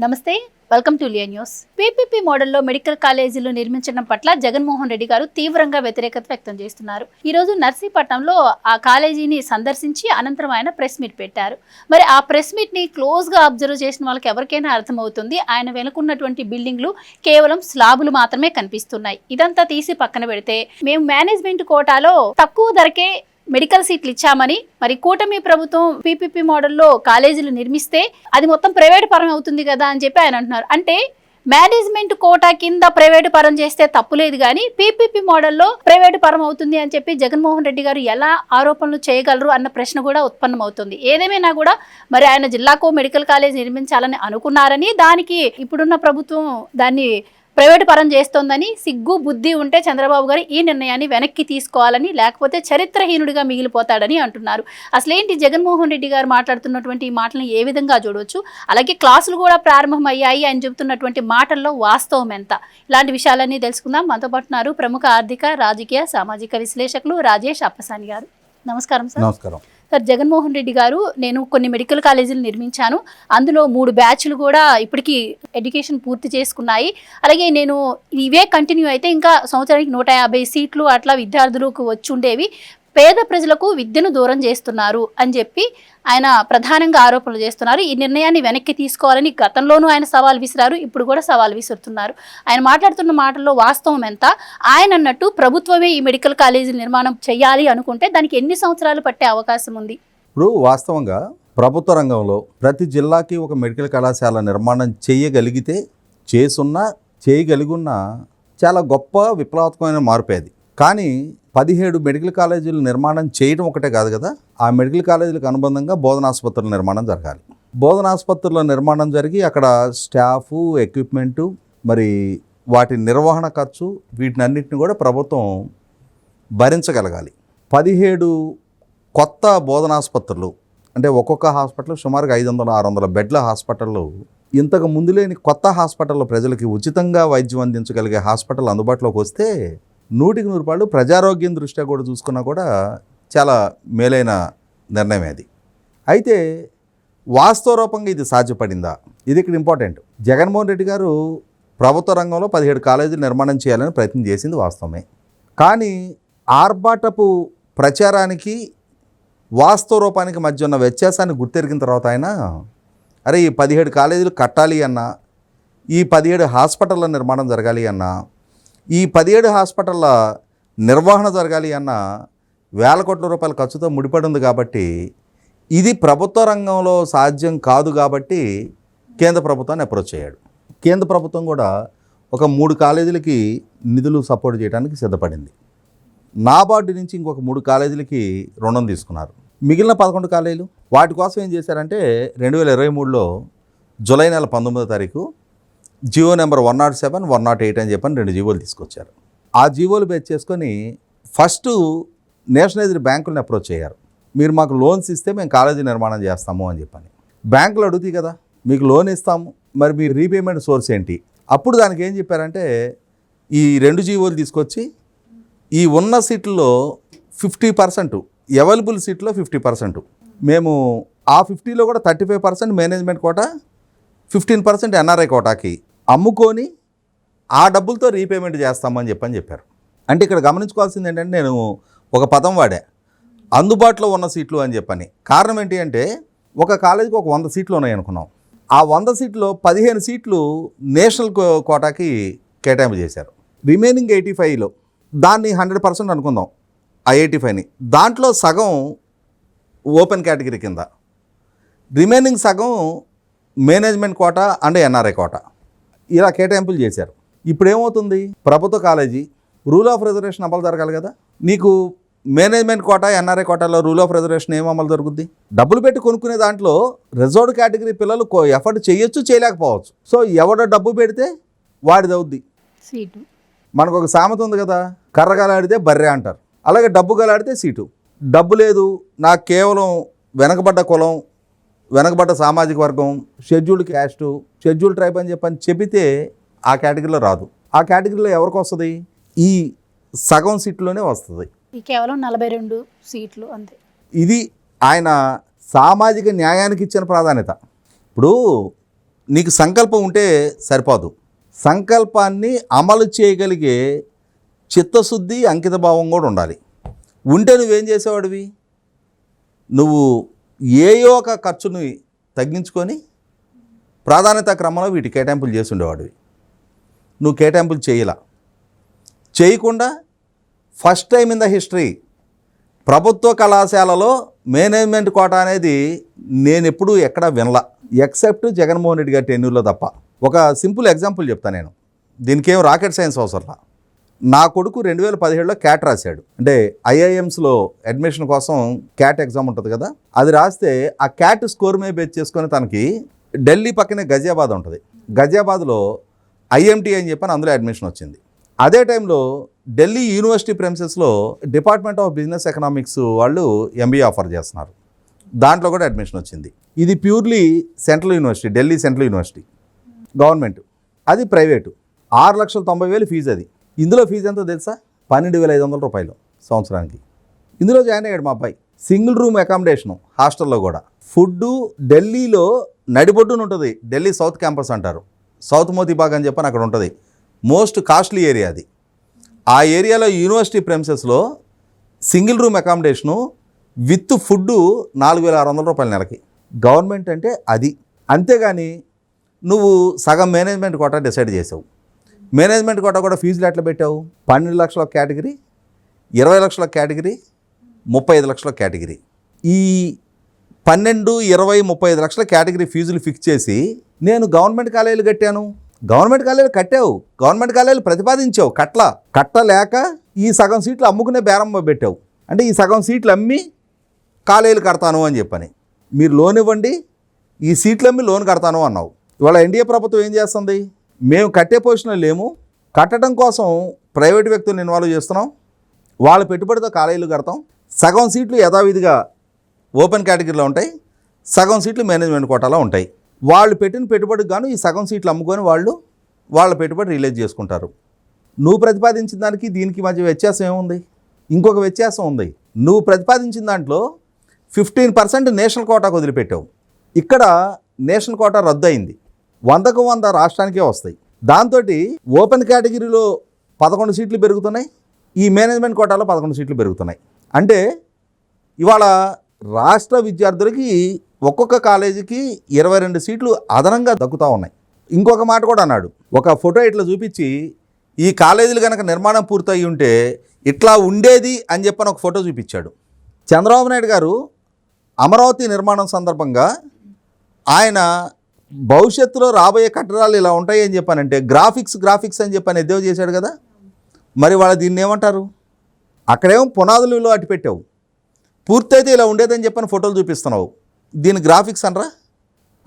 నమస్తే, welcome to Liya news. PPP మోడల్లో medical కాలేజీలు నిర్మించడం పట్ల జగన్మోహన్ రెడ్డి గారు తీవ్రంగా వ్యతిరేకత వ్యక్తం చేస్తున్నారు. ఈ రోజు నర్సీపట్నంలో ఆ కాలేజీని సందర్శించి అనంతరం ఆయన ప్రెస్ మీట్ పెట్టారు. మరి ఆ ప్రెస్ మీట్ ని క్లోజ్ గా అబ్జర్వ్ చేసిన వాళ్ళకి ఎవరికైనా అర్థమవుతుంది, ఆయన వెనుకున్నటువంటి బిల్డింగ్లు కేవలం స్లాబులు మాత్రమే కనిపిస్తున్నాయి. ఇదంతా తీసి పక్కన పెడితే మేము మేనేజ్మెంట్ కోటాలో తక్కువ ధరకే మెడికల్ సీట్లు ఇచ్చామని, మరి కూటమి ప్రభుత్వం పీపీపీ మోడల్లో కాలేజీలు నిర్మిస్తే అది మొత్తం ప్రైవేట్ పరం అవుతుంది కదా అని చెప్పి ఆయన అంటున్నారు. అంటే మేనేజ్మెంట్ కోటా కింద ప్రైవేటు పరం చేస్తే తప్పులేదు, కానీ పీపీపీ మోడల్లో ప్రైవేటు పరం అవుతుంది అని చెప్పి జగన్మోహన్ రెడ్డి గారు ఎలా ఆరోపణలు చేయగలరు అన్న ప్రశ్న కూడా ఉత్పన్నమవుతుంది. ఏదేమైనా కూడా మరి ఆయన జిల్లాకు మెడికల్ కాలేజ్ నిర్మించాలని అనుకున్నారని, దానికి ఇప్పుడున్న ప్రభుత్వం దాన్ని ప్రైవేటు పరం చేస్తోందని, సిగ్గు బుద్ధి ఉంటే చంద్రబాబు గారు ఈ నిర్ణయాన్ని వెనక్కి తీసుకోవాలని, లేకపోతే చరిత్రహీనుడిగా మిగిలిపోతాడని అంటున్నారు. అసలేంటి జగన్మోహన్ రెడ్డి గారు మాట్లాడుతున్నటువంటి ఈ మాటలను ఏ విధంగా చూడవచ్చు, అలాగే క్లాసులు కూడా ప్రారంభమయ్యాయి అని చెబుతున్నటువంటి మాటల్లో వాస్తవం ఎంత, ఇలాంటి విషయాలన్నీ తెలుసుకుందాం. మనతో పాటున్నారు ప్రముఖ ఆర్థిక, రాజకీయ, సామాజిక విశ్లేషకులు రాజేష్ అప్పసాని గారు. నమస్కారం సార్. నమస్కారం సార్. జగన్మోహన్ రెడ్డి గారు, నేను కొన్ని మెడికల్ కాలేజీలు నిర్మించాను, అందులో 3 బ్యాచ్లు కూడా ఇప్పటికీ ఎడ్యుకేషన్ పూర్తి చేసుకున్నాయి, అలాగే నేను ఇవే కంటిన్యూ అయితే ఇంకా సంవత్సరానికి 150 సీట్లు అట్లా విద్యార్థులకు వచ్చి ఉండేవి, పేద ప్రజలకు విద్యను దూరం చేస్తున్నారు అని చెప్పి ఆయన ప్రధానంగా ఆరోపణలు చేస్తున్నారు. ఈ నిర్ణయాన్ని వెనక్కి తీసుకోవాలని గతంలోనూ ఆయన సవాల్ విసిరారు, ఇప్పుడు కూడా సవాల్ విసురుతున్నారు. ఆయన మాట్లాడుతున్న మాటల్లో వాస్తవం ఎంత? ఆయన అన్నట్టు ప్రభుత్వమే ఈ మెడికల్ కాలేజీ నిర్మాణం చేయాలి అనుకుంటే దానికి ఎన్ని సంవత్సరాలు పట్టే అవకాశం ఉంది? ఇప్పుడు వాస్తవంగా ప్రభుత్వ రంగంలో ప్రతి జిల్లాకి ఒక మెడికల్ కళాశాల నిర్మాణం చేయగలిగితే, చేయగలిగున్న చాలా గొప్ప విప్లవాత్మకమైన మార్పు అది. కానీ 17 మెడికల్ కాలేజీలు నిర్మాణం చేయడం ఒకటే కాదు కదా, ఆ మెడికల్ కాలేజీలకు అనుబంధంగా బోధనాసుపత్రుల నిర్మాణం జరగాలి. బోధనాసుపత్రుల నిర్మాణం జరిగి అక్కడ స్టాఫు, ఎక్విప్మెంటు, మరి వాటి నిర్వహణ ఖర్చు, వీటినన్నిటిని కూడా ప్రభుత్వం భరించగలగాలి. 17 కొత్త బోధనాసుపత్రులు అంటే ఒక్కొక్క హాస్పిటల్ సుమారుగా 500-600 బెడ్ల హాస్పిటళ్ళు, ఇంతకు ముందు లేని కొత్త హాస్పిటల్లో ప్రజలకి ఉచితంగా వైద్యం అందించగలిగే హాస్పిటల్ అందుబాటులోకి వస్తే 100% ప్రజారోగ్యం దృష్ట్యా కూడా చూసుకున్నా కూడా చాలా మేలైన నిర్ణయం అది. అయితే వాస్తవ రూపంగా ఇది సాధ్యపడిందా, ఇది ఇక్కడ ఇంపార్టెంట్. జగన్మోహన్ రెడ్డి గారు ప్రభుత్వ రంగంలో 17 కాలేజీలు నిర్మాణం చేయాలని ప్రయత్నం చేసింది వాస్తవమే. కానీ ఆర్భాటపు ప్రచారానికి వాస్తవ రూపానికి మధ్య ఉన్న వ్యత్యాసాన్ని గుర్తెరిగిన తర్వాత ఆయన, అరే ఈ 17 కాలేజీలు కట్టాలి అన్నా, ఈ 17 హాస్పిటళ్ళ నిర్మాణం జరగాలి అన్నా, ఈ 17 హాస్పిటళ్ళ నిర్వహణ జరగాలి అన్న వేల కోట్ల రూపాయల ఖర్చుతో ముడిపడి ఉంది. కాబట్టి ఇది ప్రభుత్వ రంగంలో సాధ్యం కాదు కాబట్టి కేంద్ర ప్రభుత్వాన్ని అప్రోచ్ అయ్యాడు. కేంద్ర ప్రభుత్వం కూడా ఒక 3 కాలేజీలకి నిధులు సపోర్ట్ చేయడానికి సిద్ధపడింది. నాబార్డు నుంచి ఇంకొక 3 కాలేజీలకి రుణం తీసుకున్నారు. మిగిలిన 11 కాలేజీలు వాటి కోసం ఏం చేశారంటే 2023లో జూలై నెల 19వ తారీఖు జియో నెంబర్ 107, 108 అని చెప్పని 2 జీవోలు తీసుకొచ్చారు. ఆ జీవోలు బేస్ చేసుకొని ఫస్ట్ నేషనలైజ్డ్ బ్యాంకులను అప్రోచ్ అయ్యారు. మీరు మాకు లోన్స్ ఇస్తే మేము కాలేజీ నిర్మాణం చేస్తాము అని చెప్పని. బ్యాంకులు అడుగుతాయి కదా, మీకు లోన్ ఇస్తాము, మరి మీ రీపేమెంట్ సోర్స్ ఏంటి? అప్పుడు దానికి ఏం చెప్పారంటే, ఈ 2 జీవోలు తీసుకొచ్చి ఈ ఉన్న సీట్లలో 50%, అవైలబుల్ సీట్లో 50%, మేము ఆ 50లో కూడా 35% మేనేజ్మెంట్ కోటా, 15% ఎన్ఆర్ఐ కోటాకి అమ్ముకొని ఆ డబ్బులతో రీపేమెంట్ చేస్తామని చెప్పారు. అంటే ఇక్కడ గమనించుకోవాల్సింది ఏంటంటే, నేను ఒక పదం వాడా, అందుబాటులో ఉన్న సీట్లు అని చెప్పని. కారణం ఏంటి అంటే, ఒక కాలేజీకి ఒక 100 సీట్లు ఉన్నాయి అనుకున్నాం. ఆ 100 సీట్లో 15 సీట్లు నేషనల్ కోటాకి కేటాయింపు చేశారు. రిమైనింగ్ 85లో దాన్ని 100% అనుకుందాం, ఆ 85ని దాంట్లో సగం ఓపెన్ కేటగిరీ కింద, రిమైనింగ్ సగం management quota and NRI quota, ఇలా కేటాయింపులు చేశారు. ఇప్పుడు ఏమవుతుంది, ప్రభుత్వ కాలేజీ రూల్ ఆఫ్ రిజర్వేషన్ అమలు జరగాలి కదా. నీకు మేనేజ్మెంట్ కోటా, ఎన్ఆర్ఐ కోటాలో రూల్ ఆఫ్ రిజర్వేషన్ ఏం అమలు జరుగుద్ది? డబ్బులు పెట్టి కొనుక్కునే దాంట్లో రిజర్వ్డ్ కేటగిరీ పిల్లలు ఎఫర్ట్ చేయొచ్చు, చేయలేకపోవచ్చు. సో ఎవడో డబ్బు పెడితే వాడిది అవుద్ది సీటు. మనకు ఒక సామెత ఉంది కదా, కర్ర గలాడితే బర్రె అంటారు. అలాగే డబ్బు గలాడితే సీటు. డబ్బు లేదు, నాకు కేవలం వెనకబడ్డ కులం, వెనకబడ్డ సామాజిక వర్గం, షెడ్యూల్డ్ క్యాస్టు, షెడ్యూల్డ్ ట్రైబ్ అని చెబితే ఆ కేటగిరీలో రాదు. ఆ కేటగిరీలో ఎవరికి వస్తుంది? ఈ సగం సీట్లోనే వస్తుంది, కేవలం 42 సీట్లు అంతే. ఇది ఆయన సామాజిక న్యాయానికి ఇచ్చిన ప్రాధాన్యత. ఇప్పుడు నీకు సంకల్పం ఉంటే సరిపోదు, సంకల్పాన్ని అమలు చేయగలిగే చిత్తశుద్ధి అంకితభావం కూడా ఉండాలి. ఉంటే నువ్వేం చేసేవాడివి, నువ్వు ఏయో ఒక ఖర్చుని తగ్గించుకొని ప్రాధాన్యత క్రమంలో వీటి కేటాయింపులు చేసి ఉండేవాడివి. నువ్వు కేటాయింపులు చేయకుండా first time in the history ప్రభుత్వ కళాశాలలో మేనేజ్మెంట్ కోటా అనేది నేను ఎప్పుడూ ఎక్కడా వినలా, ఎక్సెప్ట్ జగన్మోహన్ రెడ్డి గారి టెన్యూర్లో తప్ప. ఒక సింపుల్ ఎగ్జాంపుల్ చెప్తాను నేను, దీనికి ఏం రాకెట్ సైన్స్ అవసరంలా. నా కొడుకు 2017లో క్యాట్ రాశాడు. అంటే ఐఐఎమ్స్లో అడ్మిషన్ కోసం క్యాట్ ఎగ్జామ్ ఉంటుంది కదా, అది రాస్తే ఆ క్యాట్ స్కోర్ మీద బేస్ చేసుకొని తనకి ఢిల్లీ పక్కనే గజియాబాద్ ఉంటుంది, గజియాబాద్లో ఐఎంటీ అని చెప్పని అందులో అడ్మిషన్ వచ్చింది. అదే టైంలో ఢిల్లీ యూనివర్సిటీ ప్రెమిసెస్లో డిపార్ట్మెంట్ ఆఫ్ బిజినెస్ ఎకనామిక్స్ వాళ్ళు ఎంబీఏ ఆఫర్ చేస్తున్నారు, దాంట్లో కూడా అడ్మిషన్ వచ్చింది. ఇది purely central university, Delhi central university, government, అది ప్రైవేటు. 6,90,000 ఫీజు అది. ఇందులో ఫీజు ఎంతో తెలుసా, 12,500 రూపాయలు సంవత్సరానికి. ఇందులో జాయిన్ అయ్యాడు మా అబ్బాయి. సింగిల్ రూమ్ అకామిడేషను, హాస్టల్లో కూడా. ఫుడ్డు ఢిల్లీలో నడిబొడ్డున ఉంటుంది, ఢిల్లీ సౌత్ క్యాంపస్ అంటారు, సౌత్ మోతీబాగ్ అని చెప్పని అక్కడ ఉంటుంది, మోస్ట్ కాస్ట్లీ ఏరియా అది. ఆ ఏరియాలో యూనివర్సిటీ ప్రెమిసెస్లో single room accommodation with food 4,600 రూపాయల నెలకి. గవర్నమెంట్ అంటే అది. అంతేగాని నువ్వు సగం మేనేజ్మెంట్ కోటా డిసైడ్ చేసావు. మేనేజ్మెంట్ కోటా కూడా ఫీజులు ఎట్లా పెట్టావు, 12 లక్షల కేటగిరీ, 20 లక్షల కేటగిరీ, 35 లక్షల కేటగిరీ. ఈ 12, 20, 35 లక్షల కేటగిరీ ఫీజులు ఫిక్స్ చేసి నేను గవర్నమెంట్ కాలేజీలు కట్టాను. గవర్నమెంట్ కాలేజీలు కట్టావు, గవర్నమెంట్ కాలేజీలు ప్రతిపాదించావు, కట్టలేక ఈ సగం సీట్లు అమ్ముకునే బేరం పెట్టావు. అంటే ఈ సగం సీట్లు అమ్మి కాలేజీలు కడతాను అని చెప్పని. మీరు లోన్ ఇవ్వండి, ఈ సీట్లు అమ్మి లోన్ కడతాను అన్నావు. ఇవాళ ఎన్డీఏ ప్రభుత్వం ఏం చేస్తుంది, మేము కట్టే పొజిషన్లో లేము, కట్టడం కోసం ప్రైవేట్ వ్యక్తులను ఇన్వాల్వ్ చేస్తున్నాం, వాళ్ళ పెట్టుబడితో కాలేజీలు కడతాం, సగం సీట్లు యథావిధిగా ఓపెన్ కేటగిరీలో ఉంటాయి, సగం సీట్లు మేనేజ్మెంట్ కోటాలో ఉంటాయి. వాళ్ళు పెట్టిన పెట్టుబడికి గాను ఈ సగం సీట్లు అమ్ముకొని వాళ్ళ పెట్టుబడి రిలీజ్ చేసుకుంటారు. నువ్వు ప్రతిపాదించిన దానికి దీనికి మధ్య వ్యత్యాసం ఏముంది, ఇంకొక వ్యత్యాసం ఉంది. నువ్వు ప్రతిపాదించిన దాంట్లో 15% నేషనల్ కోటాకు వదిలిపెట్టావు. ఇక్కడ నేషనల్ కోటా రద్దు అయింది, 100కు 100 రాష్ట్రానికే వస్తాయి. దాంతో ఓపెన్ కేటగిరీలో 11 సీట్లు పెరుగుతున్నాయి, ఈ మేనేజ్మెంట్ కోటాలో 11 సీట్లు పెరుగుతున్నాయి. అంటే ఇవాళ రాష్ట్ర విద్యార్థులకి ఒక్కొక్క కాలేజీకి 22 సీట్లు అదనంగా దక్కుతూ ఉన్నాయి. ఇంకొక మాట కూడా అన్నాడు, ఒక ఫోటో ఇట్లా చూపించి ఈ కాలేజీలు కనుక నిర్మాణం పూర్తయి ఉంటే ఇట్లా ఉండేది అని చెప్పని ఒక ఫోటో చూపించాడు. చంద్రబాబు నాయుడు గారు అమరావతి నిర్మాణం సందర్భంగా ఆయన భవిష్యత్తులో రాబోయే కట్టడాలు ఇలా ఉంటాయి అని చెప్పానంటే గ్రాఫిక్స్ అని చెప్పని ఎద్దేవ చేశాడు కదా. మరి వాళ్ళు దీన్ని ఏమంటారు, అక్కడేమో పునాదులు అటు పెట్టావు, పూర్తయితే ఇలా ఉండేదని చెప్పని ఫోటోలు చూపిస్తున్నావు, దీని గ్రాఫిక్స్ అనరా?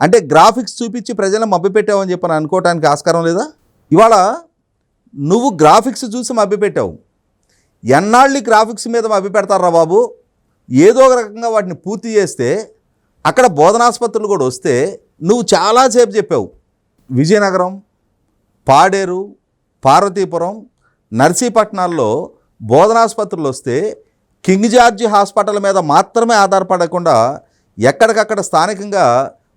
అంటే గ్రాఫిక్స్ చూపించి ప్రజలను మభ్యపెట్టావు అని చెప్పని అనుకోవడానికి ఆస్కారం లేదా? ఇవాళ నువ్వు గ్రాఫిక్స్ చూసి మభ్యపెట్టావు, ఎన్నాళ్ళు గ్రాఫిక్స్ మీద మభ్యపెడతారా బాబు? ఏదో ఒక రకంగా వాటిని పూర్తి చేస్తే అక్కడ బోధనాసుపత్రులు కూడా వస్తే నువ్వు చాలాసేపు చెప్పావు. విజయనగరం, పాడేరు, పార్వతీపురం, నర్సీపట్నాల్లో బోధనాసుపత్రులు వస్తే కింగ్ జార్జి హాస్పిటల్ మీద మాత్రమే ఆధారపడకుండా ఎక్కడికక్కడ స్థానికంగా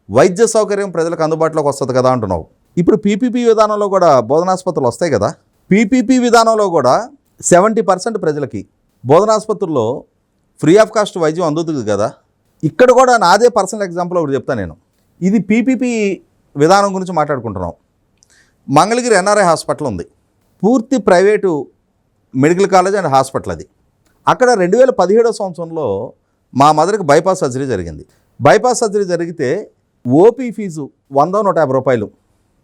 వైద్య సౌకర్యం ప్రజలకు అందుబాటులోకి వస్తుంది కదా అంటున్నావు. ఇప్పుడు పీపీపీ విధానంలో కూడా బోధనాసుపత్రులు వస్తాయి కదా. పీపీపీ విధానంలో కూడా 70% ప్రజలకి బోధనాసుపత్రుల్లో ఫ్రీ ఆఫ్ కాస్ట్ వైద్యం అందుతుంది కదా. ఇక్కడ కూడా నాదే పర్సనల్ ఎగ్జాంపుల్ ఒకటి చెప్తాను నేను. ఇది పీపీపీ విధానం గురించి మాట్లాడుకుంటున్నాం. మంగళగిరి ఎన్ఆర్ఐ హాస్పిటల్ ఉంది, పూర్తి private medical college and hospital అది. అక్కడ 2017 సంవత్సరంలో మా మదర్కి బైపాస్ సర్జరీ జరిగింది. బైపాస్ సర్జరీ జరిగితే ఓపీ ఫీజు 100-150 రూపాయలు,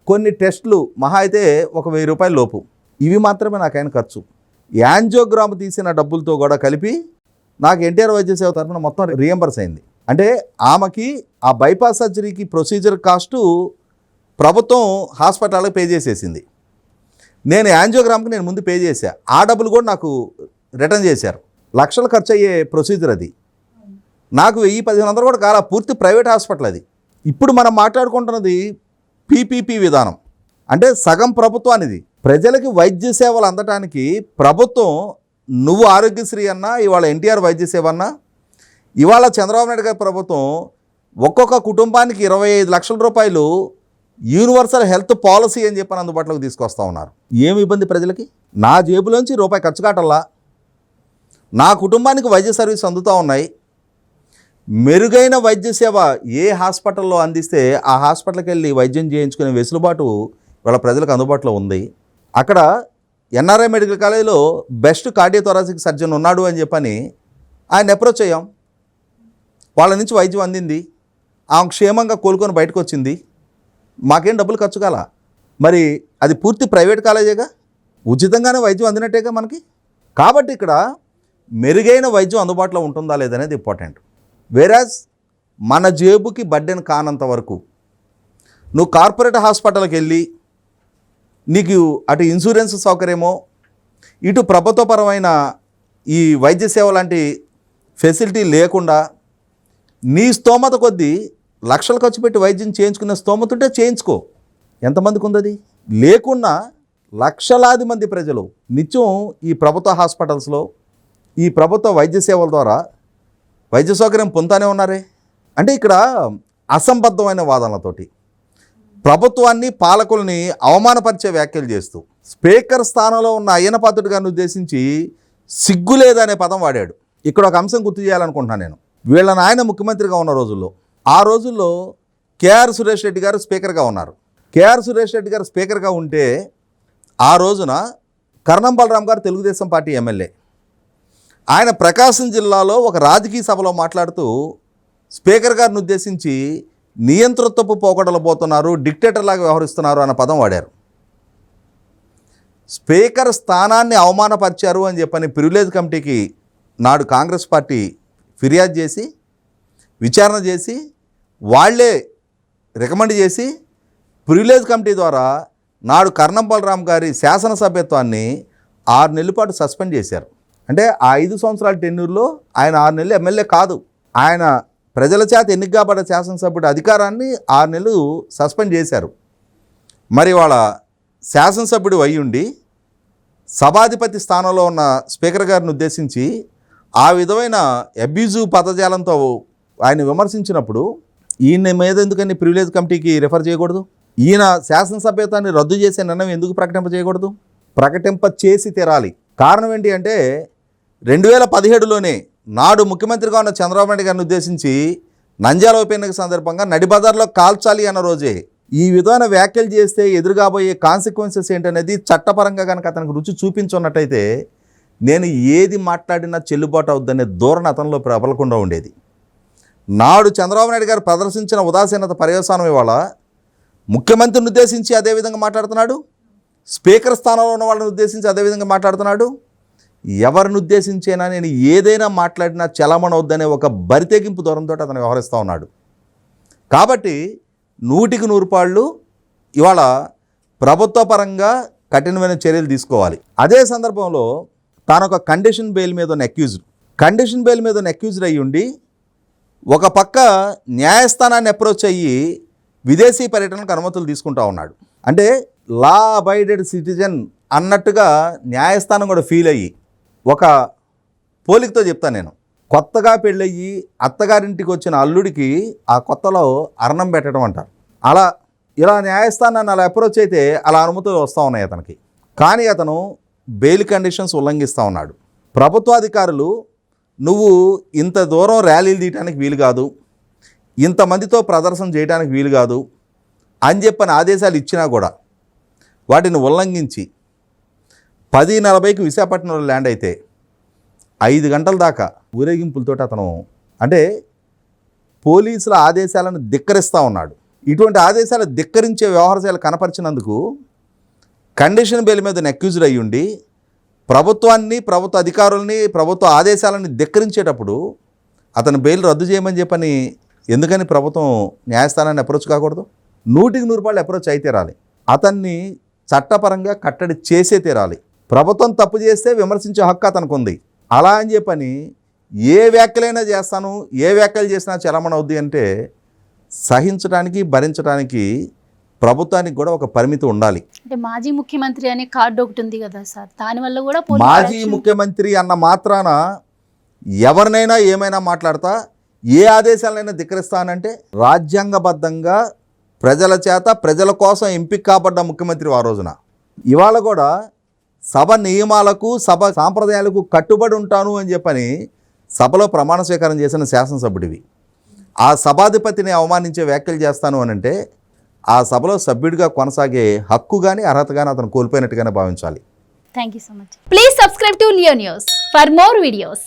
కొన్ని టెస్టులు మహా అయితే 1,000 రూపాయల లోపు, ఇవి మాత్రమే నాకైన ఖర్చు. యాంజియోగ్రామ్ తీసిన డబ్బులతో కూడా కలిపి నాకు ఎన్టీఆర్ వైద్య సేవ తరఫున మొత్తం రియంబర్స్ అయింది. అంటే ఆమెకి ఆ బైపాస్ సర్జరీకి ప్రొసీజర్ కాస్టు ప్రభుత్వం హాస్పిటల్కి పే చేసేసింది. నేను యాంజియోగ్రామ్కి నేను ముందు పే చేశా, ఆ డబ్బులు కూడా నాకు రిటర్న్ చేశారు. లక్షలు ఖర్చు అయ్యే ప్రొసీజర్ అది. నాకు 1,000-1,500 కూడా కాల, పూర్తి ప్రైవేట్ హాస్పిటల్ అది. ఇప్పుడు మనం మాట్లాడుకుంటున్నది పీపీపీ విధానం. అంటే సగం ప్రభుత్వానిది. ప్రజలకి వైద్య సేవలు అందటానికి ప్రభుత్వం, నువ్వు ఆరోగ్యశ్రీ అన్నా, ఇవాళ ఎన్టీఆర్ వైద్య సేవ అన్నా, ఇవాళ చంద్రబాబు నాయుడు గారి ప్రభుత్వం ఒక్కొక్క కుటుంబానికి 25 లక్షల రూపాయలు యూనివర్సల్ హెల్త్ పాలసీ అని చెప్పని అందుబాటులోకి తీసుకొస్తా ఉన్నారు. ఏమి ఇబ్బంది ప్రజలకి? నా జేబులోంచి రూపాయి ఖర్చు కాటల్లా, నా కుటుంబానికి వైద్య సర్వీస్ అందుతూ ఉన్నాయి. మెరుగైన వైద్య సేవ ఏ హాస్పిటల్లో అందిస్తే ఆ హాస్పిటల్కి వెళ్ళి వైద్యం చేయించుకునే వెసులుబాటు వాళ్ళ ప్రజలకు అందుబాటులో ఉంది. అక్కడ ఎన్ఆర్ఐ మెడికల్ కాలేజీలో బెస్ట్ కార్డియోథొరాసిక్ సర్జన్ ఉన్నాడు అని చెప్పని ఆయన అప్రోచ్ అయ్యాం. వాళ్ళ నుంచి వైద్యం అందింది, ఆమె క్షేమంగా కోలుకొని బయటకు వచ్చింది. మాకేం డబ్బులు ఖర్చు కాల. మరి అది పూర్తి ప్రైవేట్ కాలేజేగా, ఉచితంగానే వైద్యం అందినట్టేగా మనకి. కాబట్టి ఇక్కడ మెరుగైన వైద్యం అందుబాటులో ఉంటుందా లేదనేది ఇంపార్టెంట్. వేరాజ్ మన జేబుకి బడ్డెన్ కానంత వరకు నువ్వు కార్పొరేట్ హాస్పిటల్కి వెళ్ళి నీకు అటు ఇన్సూరెన్స్ సౌకర్యమో ఇటు ప్రభుత్వపరమైన ఈ వైద్య సేవ లాంటి ఫెసిలిటీ లేకుండా నీ స్తోమత కొద్దీ లక్షలు ఖర్చు పెట్టి వైద్యం చేయించుకునే స్తోమత ఉంటే చేయించుకో. ఎంతమందికి ఉంది అది? లేకున్నా లక్షలాది మంది ప్రజలు నిత్యం ఈ ప్రభుత్వ హాస్పిటల్స్లో ఈ ప్రభుత్వ వైద్య సేవల ద్వారా వైద్య సౌకర్యం పొందుతానే ఉన్నారే. అంటే ఇక్కడ అసంబద్ధమైన వాదనలతోటి ప్రభుత్వాన్ని పాలకుల్ని అవమానపరిచే వ్యాఖ్యలు చేస్తూ స్పీకర్ స్థానంలో ఉన్న అయ్యనపాత్రుడి గారిని ఉద్దేశించి సిగ్గు లేదనే పదం వాడాడు. ఇక్కడ ఒక అంశం గుర్తు చేయాలనుకుంటున్నాను నేను. వీళ్ళ నాయన ముఖ్యమంత్రిగా ఉన్న రోజుల్లో, ఆ రోజుల్లో కేఆర్ సురేష్ రెడ్డి గారు స్పీకర్గా ఉన్నారు. కేఆర్ సురేష్ రెడ్డి గారు స్పీకర్గా ఉంటే ఆ రోజున కర్ణం బలరాం గారు తెలుగుదేశం పార్టీ ఎమ్మెల్యే. ఆయన ప్రకాశం జిల్లాలో ఒక రాజకీయ సభలో మాట్లాడుతూ స్పీకర్ గారిని ఉద్దేశించి నియంతృత్వపు పోకడలు పోతున్నారు, డిక్టేటర్లాగా వ్యవహరిస్తున్నారు అన్న పదం వాడారు. స్పీకర్ స్థానాన్ని అవమానపరిచారు అని చెప్పని ప్రివిలేజ్ కమిటీకి నాడు కాంగ్రెస్ పార్టీ ఫిర్యాదు చేసి విచారణ చేసి వాళ్లే రికమెండ్ చేసి ప్రివిలేజ్ కమిటీ ద్వారా నాడు కర్ణం బలరాం గారి శాసనసభ్యత్వాన్ని 6 నెలల పాటు సస్పెండ్ చేశారు. అంటే ఆ 5 సంవత్సరాల టెన్యూర్లో ఆయన 6 నెలలు ఎమ్మెల్యే కాదు, ఆయన ప్రజల చేత ఎన్నిక కాబడ్డ శాసనసభ్యుడి అధికారాన్ని 6 నెలలు సస్పెండ్ చేశారు. మరి వాళ్ళ శాసనసభ్యుడు అయ్యుండి సభాధిపతి స్థానంలో ఉన్న స్పీకర్ గారిని ఉద్దేశించి ఆ విధమైన అబ్యూజివ్ పదజాలంతో ఆయన విమర్శించినప్పుడు ఈయన మీద ఎందుకని ప్రివిలేజ్ కమిటీకి రిఫర్ చేయకూడదు? ఈయన శాసనసభ్యత్వాన్ని రద్దు చేసే నిర్ణయం ఎందుకు ప్రకటింప చేయకూడదు? ప్రకటింప చేసి తీరాలి. కారణం ఏంటి అంటే 2017లోనే నాడు ముఖ్యమంత్రిగా ఉన్న చంద్రబాబు నాయుడు గారిని ఉద్దేశించి నంద్యాల ఉప ఎన్నిక సందర్భంగా నడిబజార్లో కాల్చాలి అన్న రోజే ఈ విధమైన వ్యాఖ్యలు చేస్తే ఎదురుగాబోయే కాన్సిక్వెన్సెస్ ఏంటనేది చట్టపరంగా కనుక అతనికి రుచి చూపించున్నట్టయితే నేను ఏది మాట్లాడినా చెల్లుబాటు అవుద్దనే ధోరణి అతనిలో ప్రబలకుండా ఉండేది. నాడు చంద్రబాబు నాయుడు గారు ప్రదర్శించిన ఉదాసీనత పర్యవసానం ఇవాళ ముఖ్యమంత్రిని ఉద్దేశించి అదేవిధంగా మాట్లాడుతున్నాడు, స్పీకర్ స్థానంలో ఉన్న వాళ్ళని ఉద్దేశించి అదేవిధంగా మాట్లాడుతున్నాడు. ఎవరిని ఉద్దేశించైనా నేను ఏదైనా మాట్లాడినా చలమనవద్దనే ఒక బరితెగింపు దూరంతో అతను వ్యవహరిస్తూ ఉన్నాడు. కాబట్టి 100కి 100 పాళ్ళు ఇవాళ ప్రభుత్వ పరంగా కఠినమైన చర్యలు తీసుకోవాలి. అదే సందర్భంలో తాను ఒక కండిషన్ బెయిల్ మీద ఉన్న అక్యూజ్డ్ అయ్యి ఉండి ఒక పక్క న్యాయస్థానాన్ని అప్రోచ్ అయ్యి విదేశీ పర్యటనకు అనుమతులు తీసుకుంటా ఉన్నాడు. అంటే లా అబైడెడ్ సిటిజన్ అన్నట్టుగా న్యాయస్థానం కూడా ఫీల్ అయ్యి, ఒక పోలికతో చెప్తాను నేను, కొత్తగా పెళ్ళయ్యి అత్తగారింటికి వచ్చిన అల్లుడికి ఆ కొత్తలో అర్ణం పెట్టడం అంటారు. ఇలా న్యాయస్థానాన్ని అలా అప్రోచ్ అయితే అలా అనుమతులు వస్తూ ఉన్నాయి అతనికి. కానీ అతను బెయిల్ కండిషన్స్ ఉల్లంఘిస్తూ ఉన్నాడు. ప్రభుత్వాధికారులు నువ్వు ఇంత దూరం ర్యాలీలు తీయడానికి వీలు కాదు, ఇంతమందితో ప్రదర్శన చేయడానికి వీలు కాదు అని చెప్పని ఆదేశాలు ఇచ్చినా కూడా వాటిని ఉల్లంఘించి 10:40కి విశాఖపట్నంలో ల్యాండ్ అయితే 5 గంటల దాకా ఊరేగింపులతో అతను అంటే పోలీసుల ఆదేశాలను ధిక్కరిస్తూ ఉన్నాడు. ఇటువంటి ఆదేశాలు ధిక్కరించే వ్యవహారశాలు కనపరిచినందుకు కండిషన్ బెయిల్ మీద అక్యూజ్డ్ అయ్యి ఉండి ప్రభుత్వాన్ని, ప్రభుత్వ అధికారుల్ని, ప్రభుత్వ ఆదేశాలను ధిక్కరించేటప్పుడు అతను బెయిల్ రద్దు చేయమని చెప్పని ఎందుకని ప్రభుత్వం న్యాయస్థానాన్ని అప్రోచ్ కాకూడదు? 100కి 100 పాళ్ళు అప్రోచ్ అయితే తీరాలి. అతన్ని చట్టపరంగా కట్టడి చేసే తీరాలి. ప్రభుత్వం తప్పు చేస్తే విమర్శించే హక్కు అతనికి ఉంది. అలా అని చెప్పని ఏ వ్యాఖ్యలైనా చేస్తాను, ఏ వ్యాఖ్యలు చేసినా చలమనవుద్ది అంటే సహించడానికి, భరించడానికి ప్రభుత్వానికి కూడా ఒక పరిమితి ఉండాలి. అంటే మాజీ ముఖ్యమంత్రి అనే కార్డు ఒకటి ఉంది కదా సార్, దానివల్ల కూడా మాజీ ముఖ్యమంత్రి అన్న మాత్రాన ఎవరినైనా ఏమైనా మాట్లాడతా, ఏ ఆదేశాలైనా ధిక్కరిస్తానంటే రాజ్యాంగబద్ధంగా ప్రజల చేత ప్రజల కోసం ఎంపిక కాబడ్డ ముఖ్యమంత్రి ఆ రోజున. ఇవాళ కూడా సభ నియమాలకు సభ సాంప్రదాయాలకు కట్టుబడి ఉంటాను అని చెప్పని సభలో ప్రమాణ స్వీకారం చేసిన శాసనసభ్యుడివి. ఆ సభాధిపతిని అవమానించే వ్యాఖ్యలు చేస్తాను అని అంటే ఆ సభలో సభ్యుడిగా కొనసాగే హక్కు కానీ అర్హత కానీ అతను కోల్పోయినట్టుగానే భావించాలి. Thank you so much. Please subscribe to Leo news for more videos.